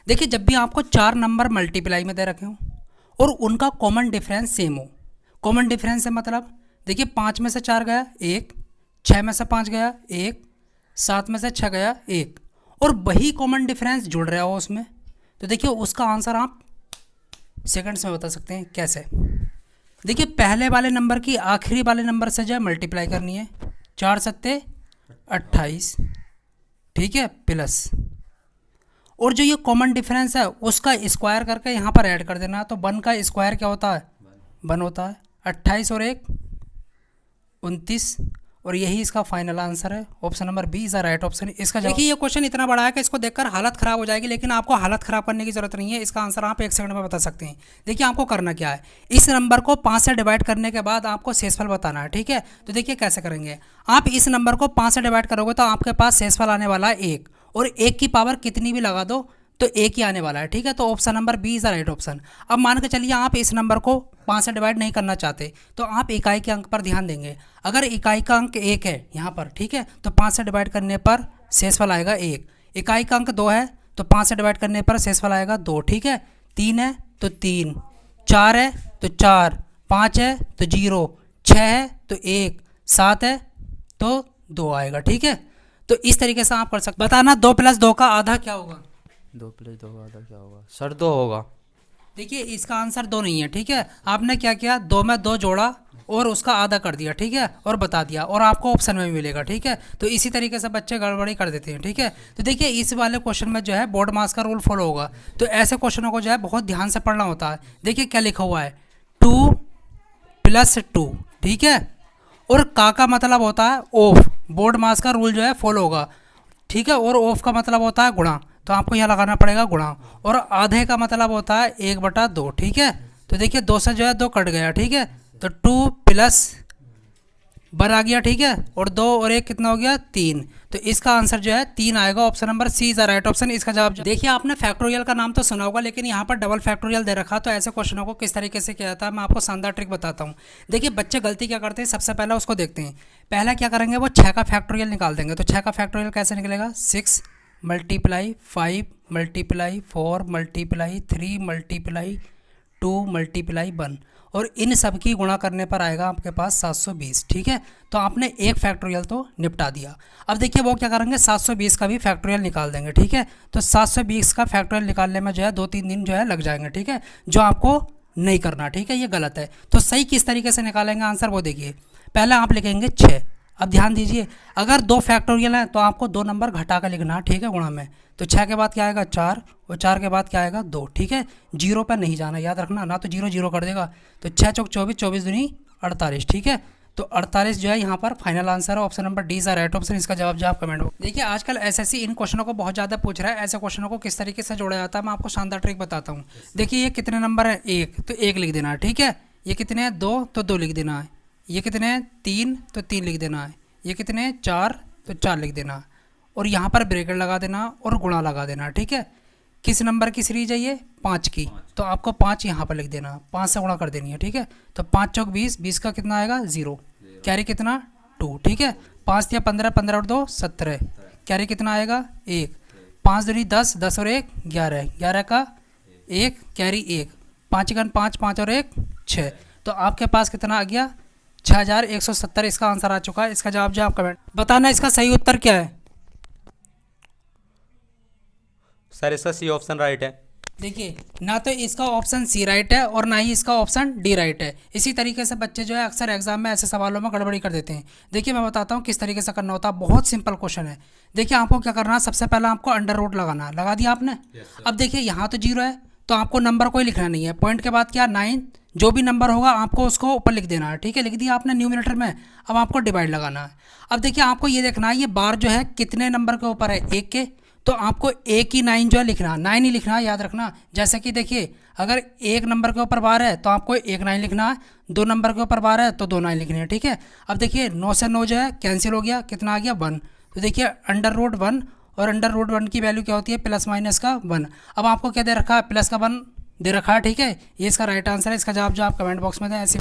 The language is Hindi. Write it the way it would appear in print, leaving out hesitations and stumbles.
देखिए जब भी आपको 4 नंबर मल्टीप्लाई में दे रखे हों और उनका कॉमन डिफरेंस सेम हो, कॉमन डिफरेंस है मतलब देखिए 5 में से 4 गया 1, 6 में से 5 गया 1, 7 में से 6 गया 1, और वही कॉमन डिफरेंस जुड़ रहा हो उसमें, तो देखिए उसका आंसर आप सेकंड्स में बता सकते हैं। कैसे? देखिए पहले वाले नंबर की आखिरी वाले नंबर से जो है मल्टीप्लाई करनी है, 4 सत्ते 28, ठीक है, प्लस, और जो ये कॉमन डिफरेंस है उसका स्क्वायर करके यहाँ पर ऐड कर देना। तो 1 का स्क्वायर क्या होता है? 1 होता है। 28 और 1 29, और यही इसका फाइनल आंसर है। Option number B is the right option. इसका देखिए ये क्वेश्चन इतना बड़ा है कि इसको देखकर हालत ख़राब हो जाएगी, लेकिन आपको हालत ख़राब करने की ज़रूरत नहीं है। इसका आंसर आप 1 सेकंड में बता सकते हैं। देखिए आपको करना क्या है, इस नंबर को 5 से डिवाइड करने के बाद आपको शेषफल बताना है, ठीक है। तो देखिए कैसे करेंगे, आप इस नंबर को 5 से डिवाइड करोगे तो आपके पास शेषफल आने वाला है 1, और 1 की पावर कितनी भी लगा दो तो 1 ही आने वाला है, ठीक है। तो option number B is the right option. अब मान के चलिए आप इस नंबर को 5 से डिवाइड नहीं करना चाहते, तो आप इकाई के अंक पर ध्यान देंगे। अगर इकाई का अंक 1 है यहाँ पर, ठीक है, तो 5 से डिवाइड करने पर शेषफल आएगा 1। इकाई का अंक 2 है तो 5 से डिवाइड करने पर शेषफल आएगा 2, ठीक है। 3 है तो 3, 4 है तो 4, 5 है तो 0, 6 है तो 1, 7 है तो 2 आएगा, ठीक है। तो इस तरीके से आप कर सकते। बताना 2 + 2 का आधा क्या होगा? 2 + 2 का आधा क्या होगा सर? 2 होगा। देखिए इसका आंसर 2 नहीं है, ठीक है। आपने क्या किया, 2 में 2 जोड़ा और उसका आधा कर दिया, ठीक है, और बता दिया, और आपको ऑप्शन में भी मिलेगा, ठीक है। तो इसी तरीके से बच्चे गड़बड़ी कर देते हैं, ठीक है। तो देखिए इस वाले क्वेश्चन में जो है बोर्ड मास का रूल फॉलो होगा, तो ऐसे क्वेश्चनों को जो है बहुत ध्यान से पढ़ना होता है। देखिए क्या लिखा हुआ है, 2 + 2, ठीक है, और का मतलब होता है ऑफ, बोर्ड मास का रूल जो है फॉलो होगा, ठीक है, और ऑफ का मतलब होता है गुणा, तो आपको यहाँ लगाना पड़ेगा गुणा, और आधे का मतलब होता है 1/2, ठीक है। तो देखिए 2 से जो है 2 कट गया, ठीक है, तो 2 + 1 आ गया, ठीक है, और 2 और 1 कितना हो गया? 3। तो इसका आंसर जो है 3 आएगा। Option number C is the right option. इसका जवाब देखिए आपने फैक्टोरियल का नाम तो सुना होगा, लेकिन यहाँ पर डबल फैक्टोरियल दे रखा, तो ऐसे क्वेश्चनों को किस तरीके से किया जाता है मैं आपको शानदार ट्रिक बताता हूँ। देखिए बच्चे गलती क्या करते हैं, सबसे पहले उसको देखते हैं। पहला क्या करेंगे, वो 6 का फैक्टोरियल निकाल देंगे। तो 6 का फैक्टोरियल कैसे निकलेगा? 6 × 5 × 4 × 3 × 2 × 1, और इन सब की गुणा करने पर आएगा आपके पास 720, ठीक है। तो आपने एक फैक्टोरियल तो निपटा दिया। अब देखिए वो क्या करेंगे, 720 का भी फैक्टोरियल निकाल देंगे, ठीक है। तो 720 का फैक्टोरियल निकालने में जो है 2-3 दिन जो है लग जाएंगे, ठीक है, जो आपको नहीं करना, ठीक है, ये गलत है। तो सही किस तरीके से निकालेंगे आंसर, वो देखिए। पहले आप लिखेंगे 6। अब ध्यान दीजिए, अगर 2 फैक्टोरियल हैं तो आपको 2 नंबर घटा कर लिखना, ठीक है, गुणा में। तो 6 के बाद क्या आएगा? 4, और 4 के बाद क्या आएगा? 2, ठीक है। 0 पर नहीं जाना, याद रखना, ना तो 0 0 कर देगा। तो 6 × 4 = 24, 24 दूनी 48, ठीक है। तो 48 जो है यहाँ पर फाइनल आंसर है। Option number D is the right option. इसका जवाब जो आप कमेंट बॉक्स। देखिए आजकल एसएससी इन क्वेश्चनों को बहुत ज़्यादा पूछ रहा है। ऐसे क्वेश्चनों को किस तरीके से जोड़ा जाता है मैं आपको शानदार ट्रिक बताता हूँ। देखिए ये कितने नंबर है? 1, तो 1 लिख देना है, ठीक है। ये कितने हैं? 2, तो 2 लिख देना है। ये कितने हैं? 3, तो 3 लिख देना है। ये कितने हैं? 4, तो 4 लिख देना, और यहाँ पर ब्रैकेट लगा देना और गुणा लगा देना, ठीक है। किस नंबर की सीरीज है ये? 5 की, तो आपको 5 यहाँ पर लिख देना, 5 से गुणा कर देनी है, ठीक है। तो 5 × 4 = 20, 20 का कितना आएगा? 0, कैरी कितना? 2, ठीक है। 5 या 15, 15 और 2 17, कैरी कितना आएगा? 1, 5 दूनी 10, 10 और 1 11, 11 का 1, कैरी 1, 5 × 5, 5 और 1 6। तो आपके पास कितना आ गया? 6170। इसका आंसर आ चुका है। इसका जवाब जो आप कमेंट बताना, इसका सही उत्तर क्या है? सर इसका सी ऑप्शन राइट है। देखिए ना तो इसका ऑप्शन सी राइट है और ना ही इसका ऑप्शन डी राइट है। इसी तरीके से बच्चे जो है अक्सर एग्जाम में ऐसे सवालों में गड़बड़ी कर देते हैं। देखिए मैं बताता हूँ किस तरीके से करना होता है। बहुत सिंपल क्वेश्चन है। देखिए आपको क्या करना है, सबसे पहले आपको अंडर रूट लगाना है। लगा दिया आपने? अब देखिए यहाँ तो 0 है, तो आपको नंबर कोई लिखना नहीं है। पॉइंट के बाद क्या? 9, जो भी नंबर होगा आपको उसको ऊपर लिख देना है, ठीक है। लिख दिया आपने न्यूमरेटर में। अब आपको डिवाइड लगाना है। अब देखिए आपको ये देखना है ये बार जो है कितने नंबर के ऊपर है? 1 के, तो आपको 1 ही 9 जो है लिखना, 9 ही लिखना है, याद रखना। जैसे कि देखिए अगर 1 नंबर के ऊपर बार है तो आपको 1 9 लिखना है, 2 नंबर के ऊपर बार है तो 2 9 लिखनी है, ठीक है। अब देखिए 9 से 9 जो है कैंसिल हो गया, कितना आ गया? 1। तो देखिए अंडर रूट 1, और अंडर रूट 1 की वैल्यू क्या होती है? प्लस माइनस का 1। अब आपको क्या दे रखा है? प्लस का 1 दे रखा है, ठीक है। ये इसका राइट आंसर है। इसका जवाब जो आप कमेंट बॉक्स में दें ऐसे